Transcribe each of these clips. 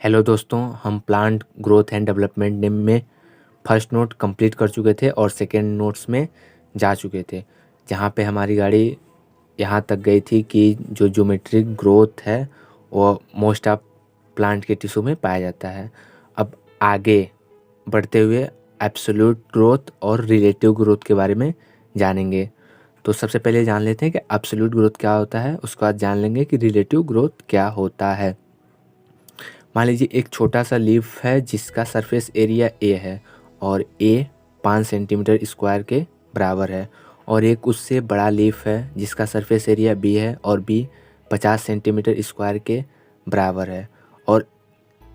Hello दोस्तों, हम plant growth and development में फर्स्ट नोट कंप्लीट कर चुके थे और सेकेंड नोट्स में जा चुके थे, जहाँ पे हमारी गाड़ी यहाँ तक गई थी कि जो ज्योमेट्रिक ग्रोथ है वो मोस्ट ऑफ प्लांट के टिश्यू में पाया जाता है। अब आगे बढ़ते हुए एब्सोल्यूट ग्रोथ और रिलेटिव ग्रोथ के बारे में जानेंगे। तो सबसे पहले जान लेते हैं कि एब्सोल्यूट ग्रोथ क्या होता है, उसके बाद जान लेंगे कि रिलेटिव ग्रोथ क्या होता है। मान लीजिए एक छोटा सा लीफ है जिसका सरफेस एरिया ए है और ए 5 सेंटीमीटर स्क्वायर के बराबर है, और एक उससे बड़ा लीफ है जिसका सरफेस एरिया बी है और बी 50 सेंटीमीटर स्क्वायर के बराबर है, और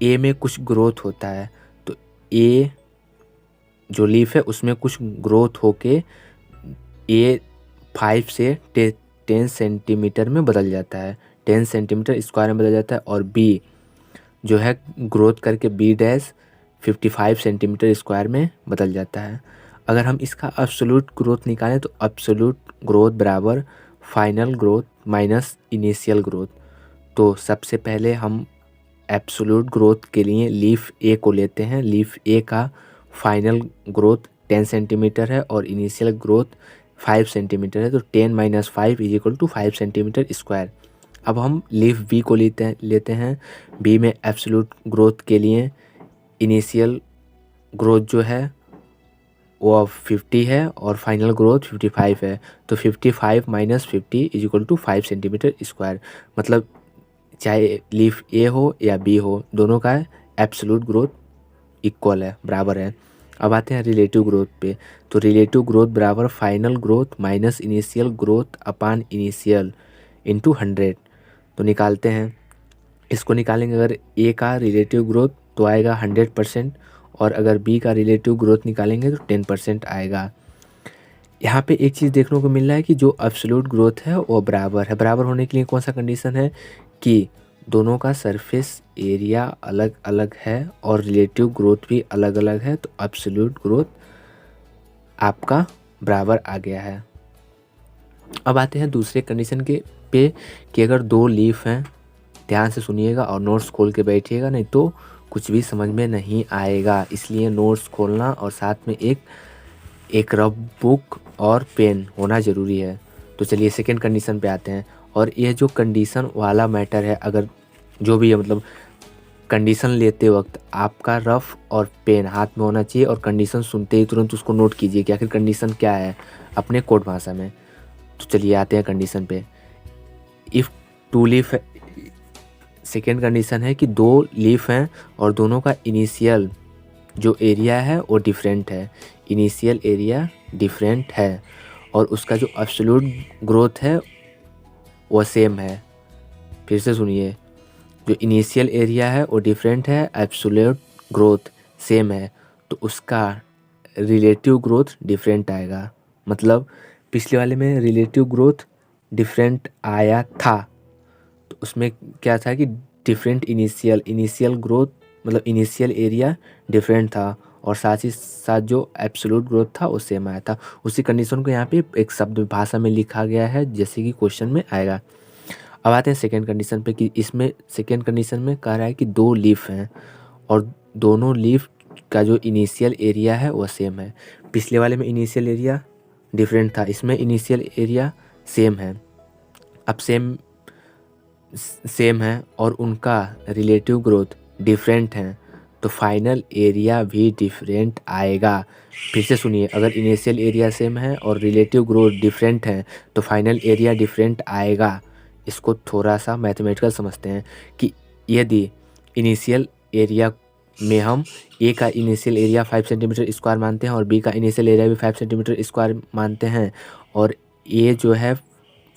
ए में कुछ ग्रोथ होता है। तो ए जो लीफ है उसमें कुछ ग्रोथ होके ए 5 से 10 सेंटीमीटर में बदल जाता है, 10 सेंटीमीटर स्क्वायर में बदल जाता है, और बी जो है ग्रोथ करके बी डैश 55 सेंटीमीटर स्क्वायर में बदल जाता है। अगर हम इसका एब्सोल्यूट ग्रोथ निकालें तो एब्सोल्यूट ग्रोथ बराबर final growth minus initial growth. तो सबसे पहले हम एब्सोल्यूट ग्रोथ के लिए लीफ ए को लेते हैं। लीफ ए का फाइनल ग्रोथ 10 सेंटीमीटर है और इनिशियल ग्रोथ 5 सेंटीमीटर है, तो 10 minus 5 is equal to 5 centimetre square. अब हम लीफ बी को लेते हैं। बी में एब्सोल्यूट ग्रोथ के लिए इनिशियल ग्रोथ जो है वो 50 है और फाइनल ग्रोथ 55 है, तो 55 minus 50 is equal to 5 centimetre square. मतलब चाहे लीफ ए हो या बी हो, दोनों का एब्सोल्यूट ग्रोथ इक्वल है, बराबर है। अब आते हैं रिलेटिव ग्रोथ पे। तो रिलेटिव ग्रोथ बराबर final growth minus initial growth upon initial into 100। तो निकालते हैं, इसको निकालेंगे। अगर ए का रिलेटिव ग्रोथ तो आएगा 100%, और अगर बी का रिलेटिव ग्रोथ निकालेंगे तो 10% आएगा। यहाँ पे एक चीज़ देखने को मिल रहा है कि जो एब्सोल्यूट ग्रोथ है वो बराबर है। बराबर होने के लिए कौन सा कंडीशन है कि दोनों का सरफेस एरिया अलग अलग है और रिलेटिव ग्रोथ भी अलग अलग है, तो एब्सोल्यूट ग्रोथ आपका बराबर आ गया है। अब आते हैं दूसरे कंडीशन के पे कि अगर दो लीफ हैं, ध्यान से सुनिएगा और नोट्स खोल के बैठिएगा, नहीं तो कुछ भी समझ में नहीं आएगा। इसलिए नोट्स खोलना और साथ में एक रफ बुक और पेन होना ज़रूरी है। तो चलिए सेकेंड कंडीशन पे आते हैं। और ये जो कंडीशन वाला मैटर है, अगर जो भी है, मतलब कंडीशन लेते वक्त आपका रफ और पेन हाथ में होना चाहिए, और कंडीशन सुनते ही तुरंत उसको नोट कीजिए कि आखिर कंडीशन क्या है अपने कोड भाषा में। तो चलिए आते हैं कंडीशन पे। If two leaf, second condition है कि दो लीफ हैं और दोनों का इनिशियल जो एरिया है वो डिफरेंट है। इनिशियल एरिया डिफरेंट है और उसका जो एब्सोल्यूट ग्रोथ है वो सेम है। फिर से सुनिए, जो इनिशियल एरिया है वो डिफरेंट है, एब्सोल्यूट ग्रोथ सेम है, तो उसका रिलेटिव ग्रोथ डिफरेंट आएगा। मतलब पिछले वाले में रिलेटिव ग्रोथ डिफरेंट आया था, तो उसमें क्या था कि डिफरेंट इनिशियल ग्रोथ, मतलब इनिशियल एरिया डिफरेंट था, और साथ ही साथ जो एब्सोल्यूट ग्रोथ था वो सेम आया था। उसी कंडीशन को यहाँ पे एक शब्द भाषा में लिखा गया है, जैसे कि क्वेश्चन में आएगा। अब आते हैं सेकेंड कंडीशन पे कि इसमें सेकेंड कंडीशन में कह रहा है कि दो लीफ हैं और दोनों लीफ का जो इनिशियल एरिया है वो सेम है। पिछले वाले में इनिशियल एरिया डिफरेंट था, इसमें इनिशियल एरिया सेम है। अब सेम है और उनका रिलेटिव ग्रोथ डिफरेंट है, तो फाइनल एरिया भी डिफरेंट आएगा। फिर से सुनिए, अगर इनिशियल एरिया सेम है और रिलेटिव ग्रोथ डिफरेंट है तो फाइनल एरिया डिफरेंट आएगा। इसको थोड़ा सा मैथमेटिकल समझते हैं कि यदि इनिशियल एरिया में हम ए का इनिशियल एरिया 5 सेंटीमीटर स्क्वायर मानते हैं और बी का इनिशियल एरिया भी 5 सेंटीमीटर स्क्वायर मानते हैं, और ए जो है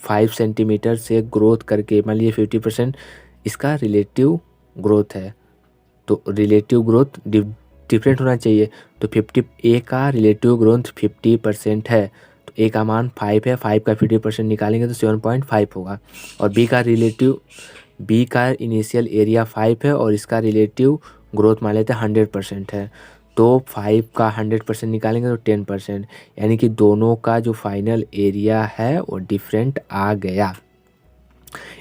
5 सेंटीमीटर से ग्रोथ करके मान लीजिए 50% इसका रिलेटिव ग्रोथ है, तो रिलेटिव ग्रोथ डिफरेंट होना चाहिए। तो 50 ए का रिलेटिव ग्रोथ 50% है, तो ए का मान 5 है, 5 का 50% निकालेंगे तो 7.5 होगा। और बी का इनिशियल एरिया 5 है और इसका रिलेटिव ग्रोथ मान लेते हैं 100% है, तो 5 का 100% निकालेंगे तो 10%, यानी कि दोनों का जो फाइनल एरिया है वो डिफरेंट आ गया।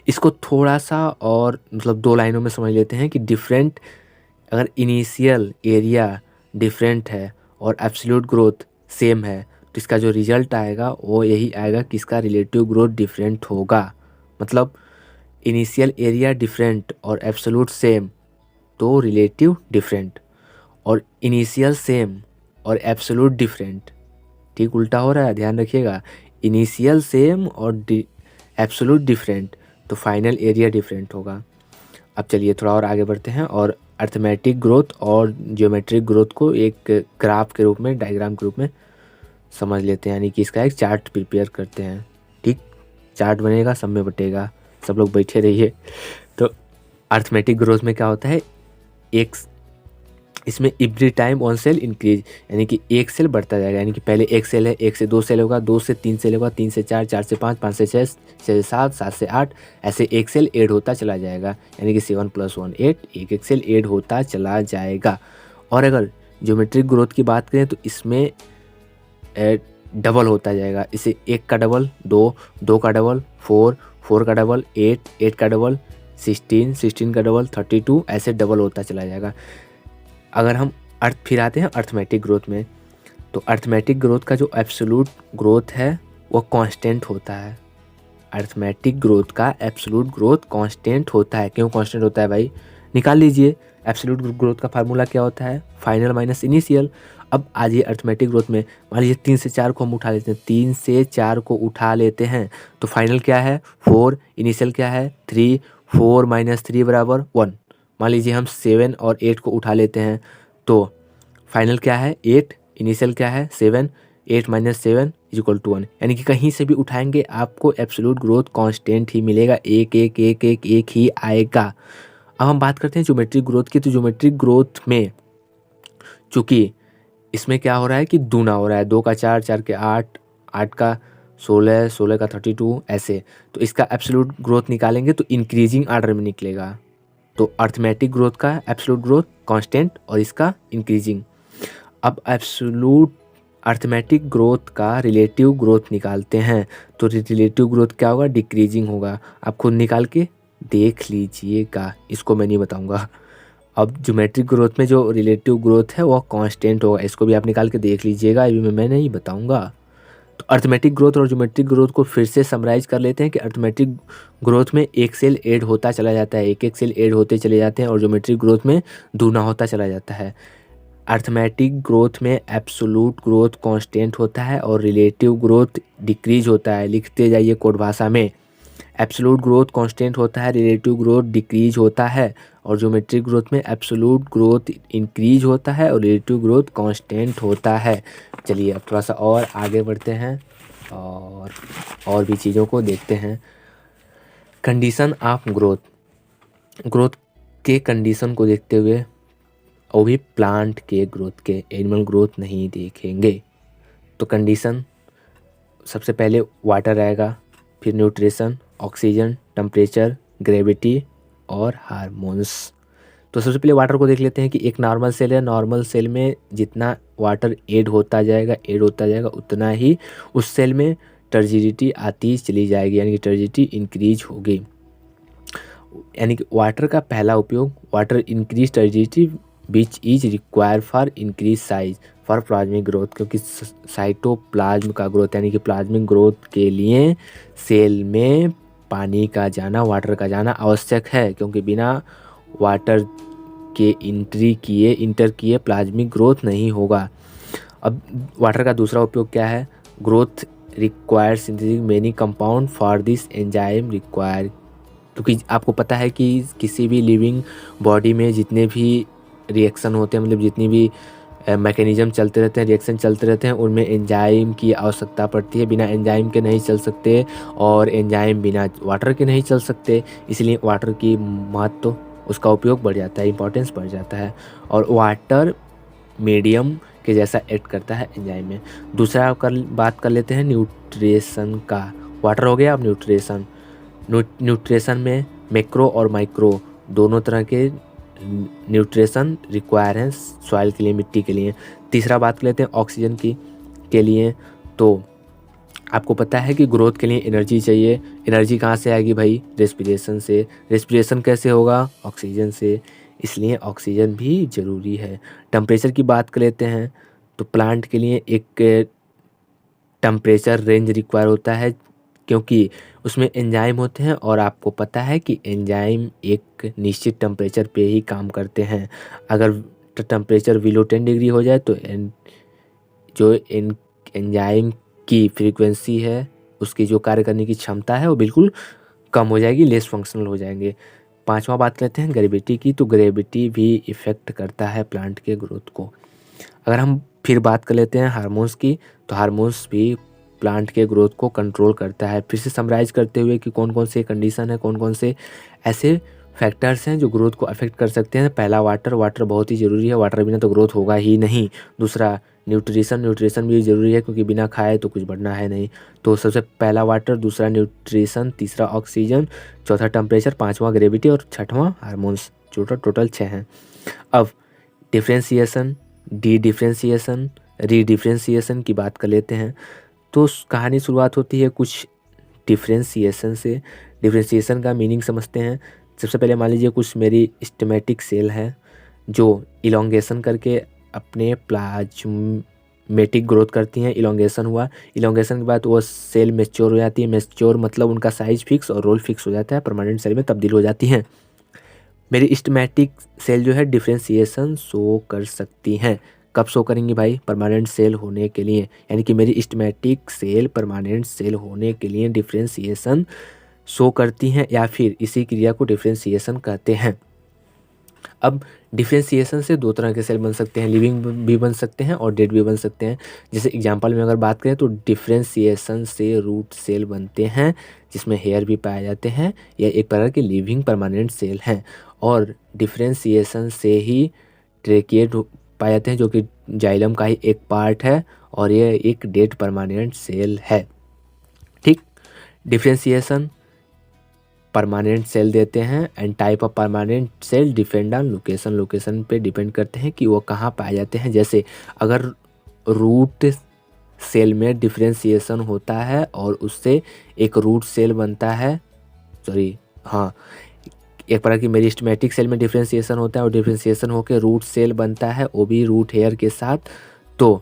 इसको थोड़ा सा और मतलब 2 लाइनों में समझ लेते हैं कि डिफरेंट, अगर इनिशियल एरिया डिफरेंट है और एब्सोल्यूट ग्रोथ सेम है तो इसका जो रिजल्ट आएगा वो यही आएगा कि इसका रिलेटिव ग्रोथ डिफरेंट होगा। मतलब इनिशियल एरिया डिफरेंट और एब्सोल्यूट सेम तो रिलेटिव डिफरेंट, और इनिशियल सेम और एब्सोल्यूट डिफरेंट, ठीक उल्टा हो रहा है, ध्यान रखिएगा। इनिशियल सेम और एब्सोल्यूट डिफरेंट तो फाइनल एरिया डिफरेंट होगा। अब चलिए थोड़ा और आगे बढ़ते हैं और अर्थमेटिक ग्रोथ और ज्योमेट्रिक ग्रोथ को एक ग्राफ के रूप में, डायग्राम के रूप में समझ लेते हैं, यानी कि इसका एक चार्ट प्रिपेयर करते हैं। ठीक, चार्ट बनेगा, सब में बटेगा, सब लोग बैठे रहिए। तो अर्थमेटिक ग्रोथ में क्या होता है, एक इसमें एवरी टाइम 1 सेल इंक्रीज, यानी कि 1 सेल बढ़ता जाएगा। यानी कि पहले 1 सेल है, 1 से 2 सेल होगा, 2 से 3 सेल होगा, 3 से 4, 4 से 5, 5 से 6, 6 से 7, 7 से 8, ऐसे 1 सेल ऐड होता चला जाएगा। यानी कि 7 + 1 8, एक सेल ऐड होता चला जाएगा। और अगर ज्योमेट्रिक ग्रोथ की बात करें तो इसमें डबल होता जाएगा। इसे 1 का डबल 2, 2 का डबल 4, 4 का डबल 8, 8 का डबल 16, 16 का डबल 32, ऐसे डबल होता चला जाएगा। अगर हम फिर आते हैं अर्थमेटिक ग्रोथ में, तो अर्थमेटिक ग्रोथ का जो एब्सोल्यूट ग्रोथ है वो कांस्टेंट होता है। अर्थमेटिक ग्रोथ का एब्सोल्यूट ग्रोथ कांस्टेंट होता है। क्यों कांस्टेंट होता है भाई, निकाल लीजिए। एब्सोल्यूट ग्रोथ का फार्मूला क्या होता है, फाइनल माइनस इनिशियल। अब आ जाइए अर्थमेटिक ग्रोथ में, मान लीजिए 3 से 4 को हम उठा लेते हैं, 3 से 4 को उठा लेते हैं तो फाइनल क्या है 4, इनिशियल क्या है 3, 4 - 3 = 1। मान लीजिए हम 7 और 8 को उठा लेते हैं तो फाइनल क्या है 8, इनिशियल क्या है 7, 8 - 7 = 1। यानी कि कहीं से भी उठाएंगे आपको एब्सोल्यूट ग्रोथ कांस्टेंट ही मिलेगा, एक एक एक एक एक ही आएगा। अब हम बात करते हैं ज्योमेट्रिक ग्रोथ की। तो ज्योमेट्रिक ग्रोथ में चूंकि इसमें क्या हो रहा है कि दूना हो रहा है, 2 का 4, 4 के 8, 8 का 16, 16 का 32, ऐसे। तो इसका एब्सोल्यूट ग्रोथ निकालेंगे तो इंक्रीजिंग ऑर्डर में निकलेगा। तो अर्थमेटिक ग्रोथ का एब्सोल्यूट ग्रोथ कांस्टेंट और इसका इंक्रीजिंग। अब एब्सोल्यूट अर्थमेटिक ग्रोथ का रिलेटिव ग्रोथ निकालते हैं तो रिलेटिव ग्रोथ क्या होगा, डिक्रीजिंग होगा। आप खुद निकाल के देख लीजिएगा, इसको मैं नहीं बताऊंगा। अब ज्योमेट्रिक ग्रोथ में जो रिलेटिव ग्रोथ है वो कांस्टेंट होगा, इसको भी आप निकाल के देख लीजिएगा, अभी मैं नहीं बताऊंगा। तो अर्थमेटिक ग्रोथ और ज्योमेट्रिक ग्रोथ को फिर से समराइज कर लेते हैं कि अर्थमेटिक ग्रोथ में एक सेल ऐड होता चला जाता है, एक एक सेल ऐड होते चले जाते हैं, और ज्योमेट्रिक ग्रोथ में दूना होता चला जाता है। अर्थमेटिक ग्रोथ में एब्सोल्यूट ग्रोथ कांस्टेंट होता है और रिलेटिव ग्रोथ डिक्रीज होता है। लिखते जाइए कोड भाषा में, एब्सोल्यूट ग्रोथ कांस्टेंट होता है, रिलेटिव ग्रोथ डिक्रीज होता है, और ज्योमेट्रिक ग्रोथ में एब्सोल्यूट ग्रोथ इंक्रीज होता है और रिलेटिव ग्रोथ कांस्टेंट होता है। चलिए अब थोड़ा सा और आगे बढ़ते हैं और भी चीज़ों को देखते हैं। कंडीशन ऑफ ग्रोथ, ग्रोथ के कंडीशन को देखते हुए, वो भी प्लांट के ग्रोथ के, एनिमल ग्रोथ नहीं देखेंगे। तो कंडीशन सबसे पहले वाटर आएगा, फिर न्यूट्रिशन, ऑक्सीजन, टेम्परेचर, ग्रेविटी और हार्मोन्स। तो सबसे पहले वाटर को देख लेते हैं कि एक नॉर्मल सेल है, नॉर्मल सेल में जितना वाटर ऐड होता जाएगा उतना ही उस सेल में टर्जिडिटी आती चली जाएगी, यानी कि टर्जिडिटी इंक्रीज होगी। यानी कि वाटर का पहला उपयोग, water increase turgidity which is require for increase size for plasmic growth, क्योंकि साइटोप्लाज्म का ग्रोथ यानी कि प्लाज्मिक ग्रोथ के लिए सेल में पानी का जाना, वाटर का जाना आवश्यक है, क्योंकि बिना वाटर के इंटर किए प्लाज्मिक ग्रोथ नहीं होगा। अब वाटर का दूसरा उपयोग क्या है, growth require synthesis many compound for this enzyme require, क्योंकि आपको पता है कि किसी भी लिविंग बॉडी में जितने भी रिएक्शन होते हैं, मतलब जितनी भी मैकेनिज्म चलते रहते हैं, रिएक्शन चलते रहते हैं, उनमें एंजाइम की आवश्यकता पड़ती है। बिना एंजाइम के नहीं चल सकते और एंजाइम बिना वाटर के नहीं चल सकते, इसलिए वाटर की महत्व, उसका उपयोग बढ़ जाता है, इंपॉर्टेंस बढ़ जाता है, और वाटर मीडियम के जैसा एक्ट करता है एंजाइम में। दूसरा बात कर लेते हैं न्यूट्रिशन का। वाटर हो गया, अब न्यूट्रिशन। न्यूट्रिशन में मैक्रो और माइक्रो दोनों तरह के न्यूट्रिशन रिक्वायर हैं सॉइल के लिए, मिट्टी के लिए। तीसरा बात कर लेते हैं ऑक्सीजन की के लिए। तो आपको पता है कि ग्रोथ के लिए एनर्जी चाहिए। एनर्जी कहाँ से आएगी भाई? रेस्पिरेशन से। रेस्पिरेशन कैसे होगा? ऑक्सीजन से। इसलिए ऑक्सीजन भी ज़रूरी है। टेम्परेचर की बात कर लेते हैं तो प्लांट के लिए एक टेम्परेचर रेंज रिक्वायर होता है, क्योंकि उसमें एंजाइम होते हैं और आपको पता है कि एंजाइम एक निश्चित टेम्परेचर पे ही काम करते हैं। अगर टेम्परेचर बिलो 10 डिग्री हो जाए तो जो एंजाइम की फ्रीक्वेंसी है, उसकी जो कार्य करने की क्षमता है वो बिल्कुल कम हो जाएगी, लेस फंक्शनल हो जाएंगे। पांचवा बात करते हैं ग्रेविटी की, तो ग्रेविटी भी इफ़ेक्ट करता है प्लांट के ग्रोथ को। अगर हम फिर बात कर लेते हैं हार्मोन्स की, तो हार्मोन्स भी प्लांट के ग्रोथ को कंट्रोल करता है। फिर से समराइज करते हुए कि कौन कौन से कंडीशन है, कौन कौन से ऐसे फैक्टर्स हैं जो ग्रोथ को अफेक्ट कर सकते हैं। पहला वाटर, वाटर बहुत ही ज़रूरी है, वाटर बिना तो ग्रोथ होगा ही नहीं। दूसरा न्यूट्रिशन, न्यूट्रिशन भी ज़रूरी है क्योंकि बिना खाए तो कुछ बढ़ना है नहीं। तो सबसे पहला वाटर, दूसरा न्यूट्रिशन, तीसरा ऑक्सीजन, चौथा टेम्परेचर, पाँचवा ग्रेविटी और छठवां हार्मोन्स। टोटल 6 हैं। अब डिफ्रेंसिएशन, डी डिफ्रेंसिएशन, रीडिफ्रेंसिएशन की बात कर लेते हैं। तो कहानी शुरुआत होती है कुछ डिफ्रेंसिएशन से। डिफ्रेंसिएशन का मीनिंग समझते हैं। सबसे पहले मान लीजिए कुछ मेरी स्टेमेटिक सेल है जो इलोंगेशन करके अपने प्लाज्मेटिक ग्रोथ करती हैं। इलोंगेशन हुआ, इलोंगेशन के बाद वो सेल मैच्योर हो जाती है। मैच्योर मतलब उनका साइज फिक्स और रोल फिक्स हो जाता है, परमानेंट सेल में तब्दील हो जाती हैं। मेरी स्टेमेटिक सेल जो है डिफ्रेंसिएशन शो कर सकती हैं। कब शो करेंगी भाई? परमानेंट सेल होने के लिए, यानी कि मेरी स्टेमेटिक सेल परमानेंट सेल होने के लिए डिफ्रेंसिएशन शो करती हैं, या फिर इसी क्रिया को डिफ्रेंसिएशन कहते हैं। अब डिफ्रेंसिएशन से दो तरह के सेल बन सकते हैं, लिविंग भी बन सकते हैं और डेड भी बन सकते हैं। जैसे एग्जांपल में अगर बात करें तो डिफ्रेंसिएशन से रूट सेल बनते हैं जिसमें हेयर भी पाए जाते हैं, यह एक प्रकार के लिविंग परमानेंट सेल हैं। और डिफ्रेंसिएशन से ही ट्रेकिएट पाए जाते हैं जो कि जाइलम का ही एक पार्ट है, और यह एक डेड परमानेंट सेल है। ठीक, डिफ्रेंसिएशन परमानेंट सेल देते हैं and type of permanent cell depend on location. Location पे डिपेंड करते हैं कि वो कहाँ पाए जाते हैं। जैसे अगर रूट सेल में डिफ्रेंसिएशन होता है और उससे एक रूट सेल बनता है, एक प्रकार की मेरिस्टेमेटिक सेल में डिफ्रेंसिएशन होता है और डिफ्रेंसिएशन होकर रूट सेल बनता है, वो भी रूट हेयर के साथ, तो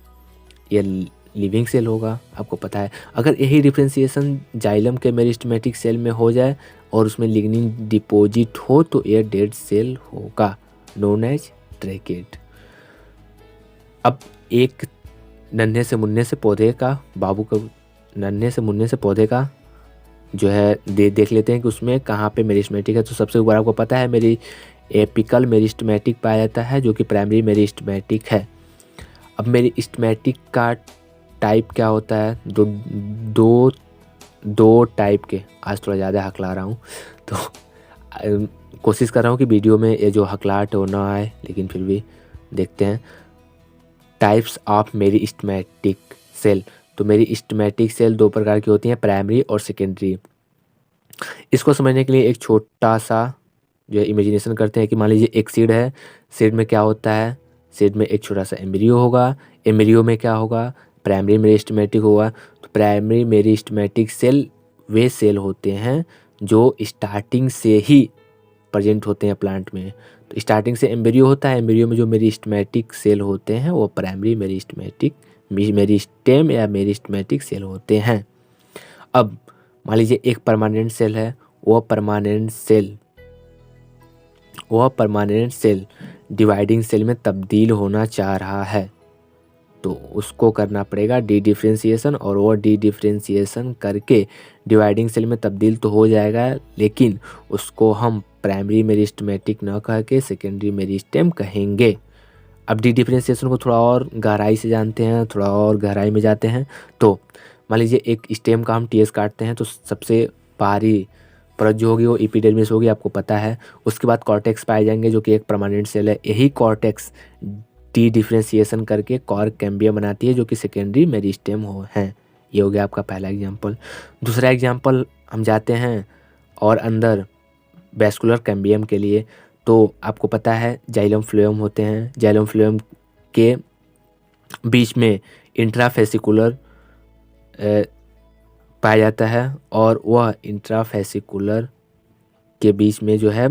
ये लिविंग सेल होगा। आपको पता है अगर यही डिफ्रेंसिएशन जाइलम के मेरिस्टेमेटिक सेल में हो जाए और उसमें लिग्निन डिपॉजिट हो तो यह डेड सेल होगा, नोन एज ट्रैकेट। अब एक नन्हे से मुन्ने से पौधे का जो है देख लेते हैं कि उसमें कहाँ पे मेरिस्टेमेटिक है। तो सबसे ऊपर आपको पता है मेरी एपिकल मेरिस्टेमेटिक पाया जाता है जो कि प्राइमरी मेरिस्टेमेटिक है। अब मेरिस्टेमेटिक का टाइप क्या होता है? दो टाइप के, आज थोड़ा ज़्यादा हकला रहा हूँ तो कोशिश कर रहा हूँ कि वीडियो में ये जो हकलाहट हो ना आए, लेकिन फिर भी देखते हैं। Types of meristematic cell. तो मेरिस्टेमेटिक सेल दो प्रकार की होती हैं, प्राइमरी और सेकेंडरी। इसको समझने के लिए एक छोटा सा जो है इमेजिनेशन करते हैं कि मान लीजिए एक सीड है। सीड में क्या होता है? सीड में एक छोटा सा एम्ब्रियो होगा। एम्ब्रियो में क्या होगा? प्राइमरी मेरिस्टेमेटिक होगा। तो प्राइमरी मेरिस्टेमेटिक सेल वे सेल होते हैं जो स्टार्टिंग से ही प्रेजेंट होते हैं प्लांट में। तो स्टार्टिंग से एम्ब्रियो होता है, एम्ब्रियो में जो मेरिस्टेमेटिक सेल होते हैं वो प्राइमरी मेरिस्टेम या मेरिस्टेमेटिक सेल होते हैं। अब मान लीजिए एक परमानेंट सेल है, वह परमानेंट सेल डिवाइडिंग सेल में तब्दील होना चाह रहा है, तो उसको करना पड़ेगा डी डिफ्रेंसिएशन, और वो डी डिफ्रेंसिएशन करके डिवाइडिंग सेल में तब्दील तो हो जाएगा, लेकिन उसको हम प्राइमरी मेरिस्टेमेटिक न कह के सेकेंडरी मेरिस्टेम कहेंगे। अब डी डिफ्रेंसिएशन को थोड़ा और गहराई से जानते हैं, थोड़ा और गहराई में जाते हैं। तो मान लीजिए एक स्टेम का हम टीएस काटते हैं तो सबसे बाहरी परत जो होगी वो एपिडर्मिस होगी, आपको पता है। उसके बाद कॉर्टेक्स पाए जाएंगे जो कि एक परमानेंट सेल है। यही कॉर्टेक्स डी डिफ्रेंसिएशन करके कॉर्क कैम्बियम बनाती है जो कि सेकेंडरी मेरिस्टेम है। ये हो गया आपका पहला एग्जाम्पल। दूसरा एग्जाम्पल हम जाते हैं और अंदर वैस्कुलर कैम्बियम के लिए। तो आपको पता है जाइलम फ्लोएम होते हैं। जाइलम फ्लोएम के बीच में इंट्राफेसिकुलर पाया जाता है और वह इंट्राफेसिकुलर के बीच में जो है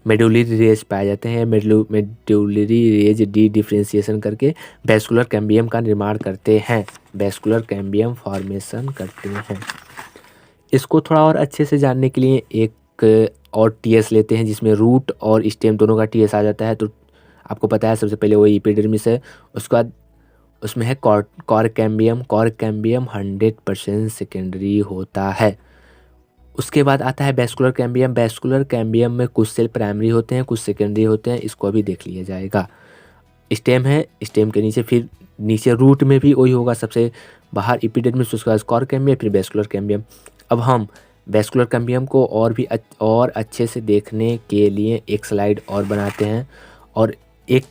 मेडुलरी रेज पाए जाते हैं। मेडुलरी रेज डी डिफ्रेंशिएशन करके वैस्कुलर कैम्बियम का निर्माण करते हैं, वैस्कुलर कैम्बियम फॉर्मेशन करते हैं। इसको थोड़ा और अच्छे से जानने के लिए एक और टीएस लेते हैं जिसमें रूट और स्टेम दोनों का टीएस आ जाता है। तो आपको पता है सबसे पहले वो एपिडर्मिस है, उसके बाद उसमें है cork cambium. Cork cambium 100% secondary होता है। उसके बाद आता है वैस्कुलर कैम्बियम। वैस्कुलर कैम्बियम में कुछ सेल प्राइमरी होते हैं, कुछ सेकेंडरी होते हैं, इसको अभी देख लिया जाएगा। स्टेम है, स्टेम के नीचे फिर नीचे रूट में भी वही होगा, सबसे बाहर एपिडर्मिस, उसके बाद कॉर कैम्बियम, फिर वैस्कुलर कैम्बियम। अब हम वैस्कुलर कैम्बियम को और अच्छे से देखने के लिए एक स्लाइड और बनाते हैं और एक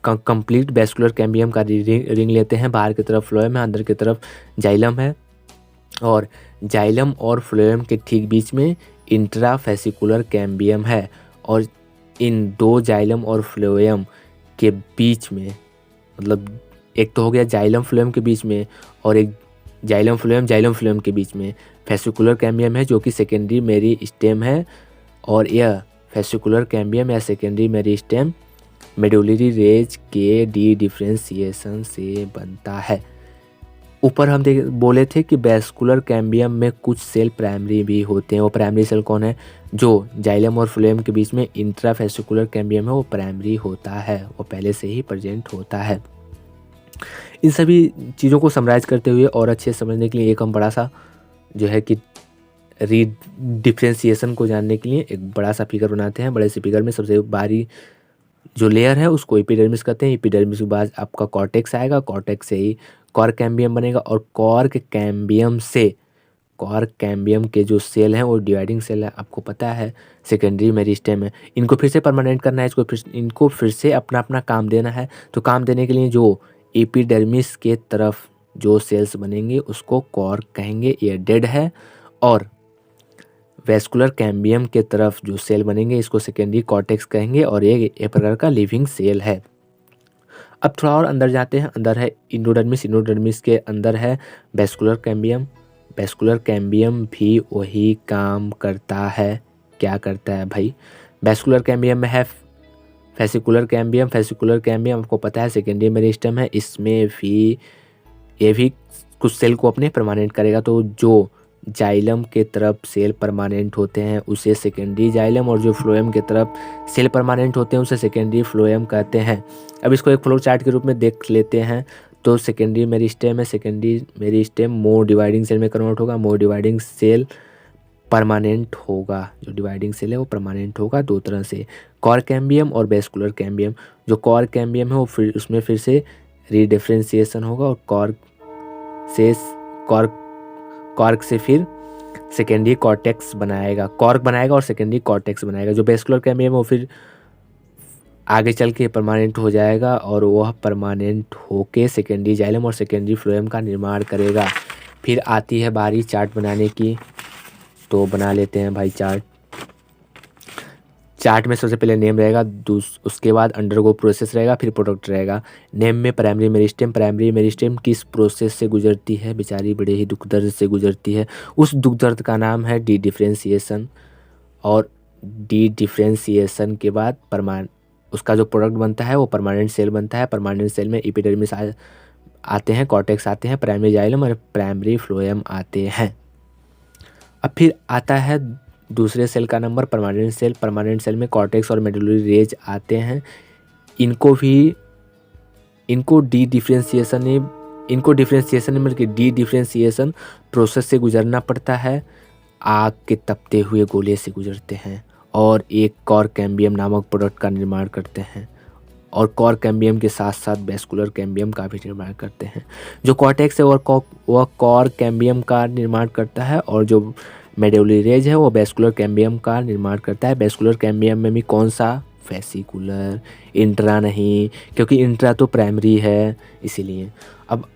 कंप्लीट वैस्कुलर कैम्बियम का रिंग लेते हैं। बाहर की तरफ फ्लोएम है, अंदर की तरफ जाइलम है और जाइलम और फ्लोएम के ठीक बीच में इंट्राफेसिकुलर कैम्बियम है। और इन दो जाइलम और फ्लोएम के बीच में, मतलब एक तो हो गया जाइलम फ्लोएम के बीच में और एक जाइलम फ्लोएम के बीच में फेसिकुलर कैम्बियम है जो कि सेकेंडरी मेरिस्टेम है। और यह फेसिकुलर कैम्बियम या सेकेंडरी मेरिस्टेम मेडुलरी रेज के डी डिफ्रेंशिएशन से बनता है। ऊपर हम बोले थे कि वैस्कुलर कैम्बियम में कुछ सेल प्राइमरी भी होते हैं। वो प्राइमरी सेल कौन है? जो जाइलम और फ्लोएम के बीच में इंट्राफेसिकुलर कैम्बियम है वो प्राइमरी होता है, वो पहले से ही प्रेजेंट होता है। इन सभी चीज़ों को समराइज करते हुए और अच्छे से समझने के लिए एक हम बड़ा सा जो है कि डिफ्रेंशिएशन को जानने के लिए एक बड़ा सा फिगर बनाते हैं। बड़े से फिगर में सबसे बाहरी जो लेयर है उसको एपिडर्मिस कहते हैं। एपिडर्मिस के बाद आपका कॉर्टेक्स आएगा, कॉर्टेक्स से ही कॉर्क कैम्बियम बनेगा और कॉर्क कैम्बियम के जो सेल हैं वो डिवाइडिंग सेल है, आपको पता है सेकेंडरी मेरिस्टेम है। इनको फिर से परमानेंट करना है, इनको फिर से अपना अपना काम देना है। तो काम देने के लिए जो एपिडर्मिस के तरफ जो सेल्स बनेंगे उसको कॉर्क कहेंगे, ये डेड है। और वैस्कुलर कैम्बियम के तरफ जो सेल बनेंगे इसको सेकेंडरी कॉर्टेक्स कहेंगे और ये एक प्रकार का लिविंग सेल है। अब थोड़ा और अंदर जाते हैं। अंदर है इंडोडर्मिस के अंदर है वैस्कुलर कैम्बियम। वैस्कुलर कैम्बियम भी वही काम करता है। क्या करता है भाई? वैस्कुलर कैम्बियम में है फेसिकुलर कैम्बियम आपको पता है सेकेंडरी मेरिस्टेम है। इसमें भी ये भी कुछ सेल को अपने परमानेंट करेगा। तो जो जाइलम के तरफ सेल परमानेंट होते हैं उसे सेकेंडरी जाइलम और जो फ्लोएम के तरफ सेल परमानेंट होते हैं उसे सेकेंडरी फ्लोएम कहते हैं। अब इसको एक फ्लो चार्ट के रूप में देख लेते हैं। तो सेकेंडरी मेरिस्टेम है, सेकेंडरी मेरिस्टेम मोर डिवाइडिंग सेल में कन्वर्ट होगा। मोर डिवाइडिंग सेल परमानेंट होगा, जो डिवाइडिंग सेल है वो परमानेंट होगा दो तरह से, कॉर कैम्बियम और वैस्कुलर कैम्बियम। जो कॉर कैम्बियम है वो फिर उसमें फिर से रीडिफ्रेंशिएशन होगा और कॉर्क से फिर सेकेंडरी कॉर्टेक्स बनाएगा, कॉर्क बनाएगा और सेकेंडरी कॉर्टेक्स बनाएगा। जो वैस्कुलर कैम्बियम है वो फिर आगे चल के परमानेंट हो जाएगा और वह परमानेंट होके सेकेंडरी जाइलम और सेकेंडरी फ्लोएम का निर्माण करेगा। फिर आती है बारी चार्ट बनाने की, तो बना लेते हैं भाई चार्ट। चार्ट में सबसे पहले नेम रहेगा, उसके बाद अंडरगो प्रोसेस रहेगा, फिर प्रोडक्ट रहेगा। नेम में प्राइमरी मेरिस्टेम किस प्रोसेस से गुजरती है? बेचारी बड़े ही दुख दर्द से गुजरती है। उस दुख दर्द का नाम है डी डिफ्रेंशिएशन। और डी डिफ्रेंशिएशन के बाद उसका जो प्रोडक्ट बनता है वो परमानेंट सेल बनता है। परमानेंट सेल में एपिडर्मिस आते हैं, कॉर्टेक्स आते हैं, प्राइमरी जाइलम और प्राइमरी फ्लोएम आते हैं। अब फिर आता है दूसरे सेल का नंबर परमानेंट सेल में कॉर्टेक्स और मेडुलरी रेज आते हैं। इनको डी डिफ्रेंशिएशन मतलब कि डी डिफ्रेंशिएशन प्रोसेस से गुजरना पड़ता है। आग के तपते हुए गोले से गुजरते हैं और एक कॉर कैम्बियम नामक प्रोडक्ट का निर्माण करते हैं और कॉर कैम्बियम के साथ साथ वैस्कुलर कैम्बियम का भी निर्माण करते हैं। जो कॉर्टेक्स है वह कॉर कैम्बियम का निर्माण करता है और जो मेडुलरी रेज है वो वैस्कुलर कैम्बियम का निर्माण करता है। वैस्कुलर कैम्बियम में भी कौन सा? फेसिकुलर, इंट्रा नहीं, क्योंकि इंट्रा तो प्राइमरी है इसीलिए। अब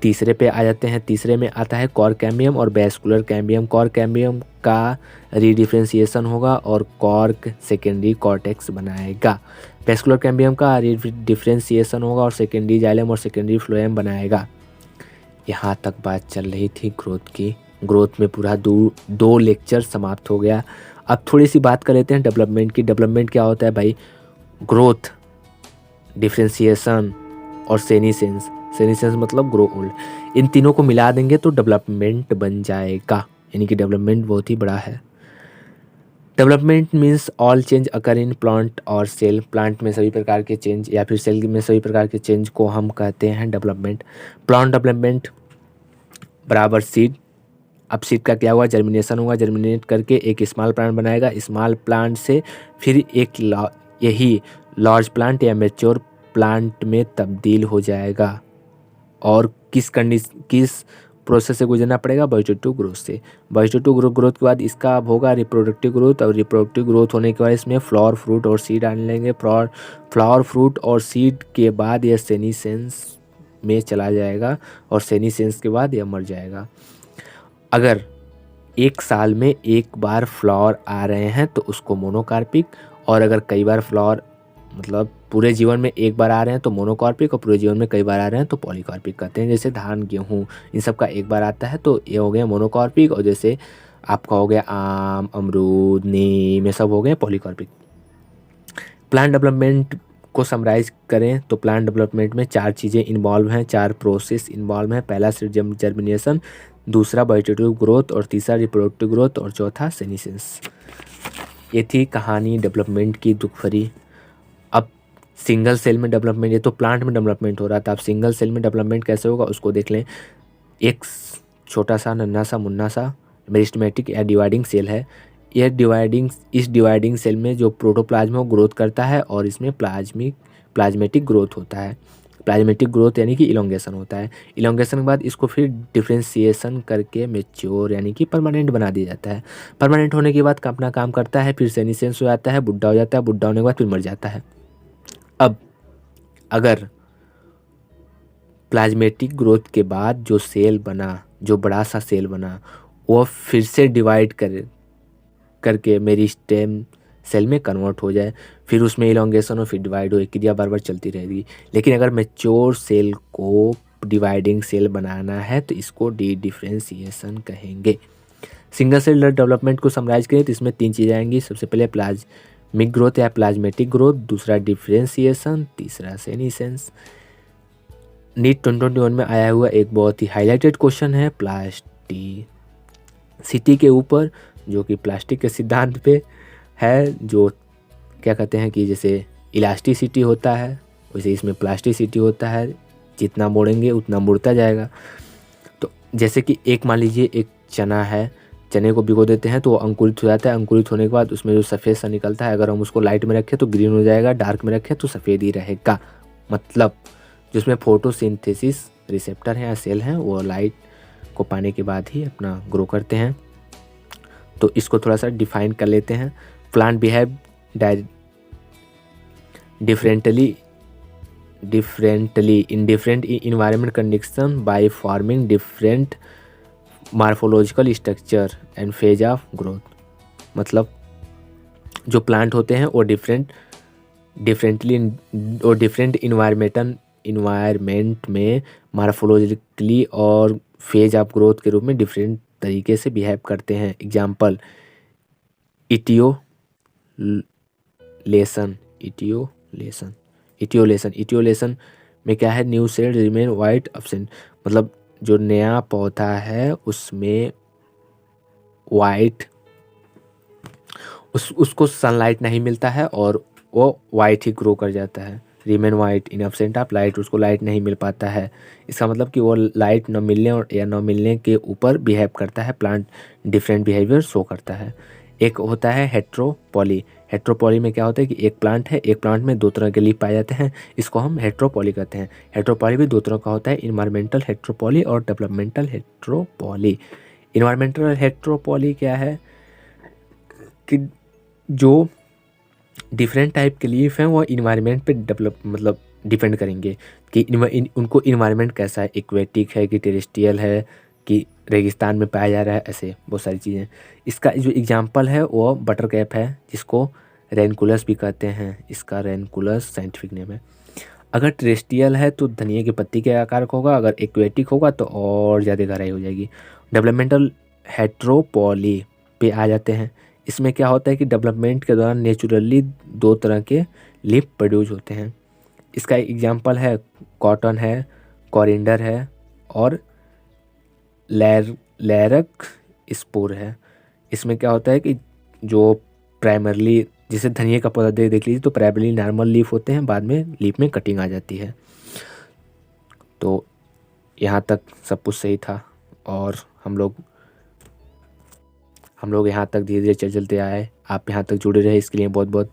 तीसरे पे आ जाते हैं। तीसरे में आता है कॉर कैम्बियम और वैस्कुलर कैम्बियम। कॉर कैम्बियम का रीडिफ्रेंशिएशन होगा और कॉर्क सेकेंडरी कॉर्टेक्स बनाएगा। वैस्कुलर कैम्बियम का रीडिफ्रेंशिएशन होगा और सेकेंडरी जाइलम और सेकेंडरी फ्लोएम बनाएगा। यहाँ तक बात चल रही थी ग्रोथ की। ग्रोथ में पूरा दो लेक्चर समाप्त हो गया। अब थोड़ी सी बात कर लेते हैं डेवलपमेंट की। डेवलपमेंट क्या होता है भाई? ग्रोथ, डिफ्रेंसिएशन और सेनिसेंस। सेनिसेंस मतलब ग्रो ओल्ड। इन तीनों को मिला देंगे तो डेवलपमेंट बन जाएगा, यानी कि डेवलपमेंट बहुत ही बड़ा है। Development means all change occur in plant और सेल। प्लांट में सभी प्रकार के चेंज या फिर सेल में सभी प्रकार के चेंज को हम कहते हैं डेवलपमेंट। प्लांट डेवलपमेंट बराबर सीड। अब सीड का क्या हुआ? जर्मिनेशन हुआ। जर्मिनेट करके एक स्मॉल प्लांट बनाएगा। स्मॉल प्लांट से फिर एक यही लार्ज प्लांट या मैच्योर प्लांट में तब्दील हो जाएगा। और किस प्रोसेस से गुजरना पड़ेगा? वेजिटेटिव ग्रोथ से। वेजिटेटिव ग्रोथ के बाद इसका अब होगा रिप्रोडक्टिव ग्रोथ, और रिप्रोडक्टिव ग्रोथ होने के बाद इसमें फ्लावर, फ्रूट और सीड आने लेंगे। फ्लावर, फ्रूट और सीड के बाद यह सेनीसेंस में चला जाएगा, और सेनीसेंस के बाद यह मर जाएगा। अगर एक साल में एक बार फ्लावर आ रहे हैं तो उसको मोनोकार्पिक, और अगर कई बार फ्लावर मतलब पूरे जीवन में एक बार आ रहे हैं तो मोनोकार्पिक, और पूरे जीवन में कई बार आ रहे हैं तो पॉलीकार्पिक कहते हैं। जैसे धान, गेहूँ, इन सब का एक बार आता है तो ये हो गया मोनोकार्पिक, और जैसे आपका हो गया आम, अमरूद, नीम, ये सब हो गए पॉलीकार्पिक। प्लांट डेवलपमेंट को समराइज करें तो प्लांट डेवलपमेंट में 4 चीज़ें इन्वॉल्व हैं, 4 प्रोसेस इन्वॉल्व हैं। पहला जर्मिनेशन, दूसरा वेजिटेटिव ग्रोथ, और तीसरा रिप्रोडक्टिव ग्रोथ, और चौथा सेनिसेंस। ये थी कहानी डेवलपमेंट की दुख भरी। अब सिंगल सेल में डेवलपमेंट, ये तो प्लांट में डेवलपमेंट हो रहा था, अब सिंगल सेल में डेवलपमेंट कैसे होगा उसको देख लें। एक छोटा सा नन्हा सा मुन्ना सा मेरिस्टेमेटिक या डिवाइडिंग सेल है। इस डिवाइडिंग सेल में जो प्रोटोप्लाज्म है वो ग्रोथ करता है, और इसमें प्लाज्मेटिक ग्रोथ होता है। प्लाज्मेटिक ग्रोथ यानी कि इलोंगेशन होता है। इलोंगेशन के बाद इसको फिर डिफ्रेंशिएशन करके मैच्योर यानी कि परमानेंट बना दिया जाता है। परमानेंट होने के बाद अपना काम करता है, फिर सेनिसेंस हो जाता है, बुढ़ा हो जाता है, बुढ़ा होने के बाद फिर मर जाता है। अब अगर प्लाज्मेटिक ग्रोथ के बाद जो सेल बना, जो बड़ा सा सेल बना, वो फिर से डिवाइड करके मेरिस्टेम सेल में कन्वर्ट हो जाए, फिर उसमें इलोंगेशन और फिर डिवाइड हो, क्रिया बार बार चलती रहेगी। लेकिन अगर मैच्योर सेल को डिवाइडिंग सेल बनाना है तो इसको डिफरेंशिएशन कहेंगे। सिंगल सेल डेवलपमेंट को समराइज करें तो इसमें 3 चीज़ें आएंगी। सबसे पहले प्लाज्मिक ग्रोथ या प्लाज्मेटिक ग्रोथ, दूसरा डिफरेंशिएशन, तीसरा सेनिसेंस। नीट 2021 में आया हुआ एक बहुत ही हाईलाइटेड क्वेश्चन है प्लास्टिसिटी के ऊपर, जो कि प्लास्टिक के सिद्धांत पे है। जो क्या कहते हैं कि जैसे इलास्टिसिटी होता है वैसे इसमें प्लास्टिसिटी होता है, जितना मोड़ेंगे उतना मुड़ता जाएगा। तो जैसे कि एक मान लीजिए एक चना है, चने को भिगो देते हैं तो वो अंकुरित हो जाता है। अंकुरित होने के बाद उसमें जो सफ़ेद सा निकलता है, अगर हम उसको लाइट में रखें तो ग्रीन हो जाएगा, डार्क में रखें तो सफ़ेद ही रहेगा। मतलब जिसमें फोटोसिंथेसिस रिसेप्टर हैं या सेल हैं वो लाइट को पाने के बाद ही अपना ग्रो करते हैं। तो इसको थोड़ा सा डिफाइन कर लेते हैं। Plant behave differently in different environment condition by forming different morphological structure and phase of growth. मतलब जो प्लांट होते हैं वो डिफरेंट इन्वायरमेंट में मार्फोलॉजिकली और फेज ऑफ ग्रोथ के रूप में डिफरेंट तरीके से बिहेव करते हैं। एग्जाम्पल इटियोलेशन में क्या है? New said remain white absent. मतलब जो नया पौधा है उसमें वाइट उसको सनलाइट नहीं मिलता है और वो वाइट ही ग्रो कर जाता है। Remain white in absent of light, उसको लाइट नहीं मिल पाता है। इसका मतलब कि वो लाइट न मिलने और या न मिलने के ऊपर बिहेव करता है। प्लांट डिफरेंट बिहेवियर शो करता है। एक होता है हेट्रोपॉली। हेट्रोपॉली में क्या होता है कि एक प्लांट है, एक प्लांट में 2 तरह के लीफ पाए जाते हैं, इसको हम हेट्रोपॉली कहते हैं। हेट्रोपॉली भी 2 तरह का होता है, इन्वायरमेंटल हेट्रोपॉली और डेवलपमेंटल हेट्रोपॉली। इन्वायरमेंटल हेट्रोपॉली क्या है कि जो डिफरेंट टाइप के लीफ हैं वो इन्वायरमेंट पे मतलब डिपेंड करेंगे कि उनको इन्वायरमेंट कैसा है, एक्वेटिक है कि टेरेस्ट्रियल है कि रेगिस्तान में पाया जा रहा है, ऐसे बहुत सारी चीज़ें। इसका जो एग्जांपल है वो बटर कैप है, जिसको रेनकुलस भी कहते हैं। इसका रेनकुलस साइंटिफिक नेम है। अगर टेरेस्ट्रियल है तो धनिया की पत्ती के आकार का होगा, अगर एक्वेटिक होगा तो और ज़्यादा गहराई हो जाएगी। डेवलपमेंटल हेट्रोपॉली पे आ जाते हैं। इसमें क्या होता है कि डेवलपमेंट के दौरान नेचुरली दो तरह के लीफ प्रोड्यूस होते हैं। इसका एग्जांपल है कॉटन है, कोरिएंडर है और लैरक स्पोर है। इसमें क्या होता है कि जो प्राइमरली, जैसे धनिया का पौधा देख लीजिए तो प्राइमरली नॉर्मल लीफ होते हैं, बाद में लीफ में कटिंग आ जाती है। तो यहाँ तक सब कुछ सही था और हम लोग यहाँ तक धीरे धीरे चलते आए। आप यहाँ तक जुड़े रहे इसके लिए बहुत बहुत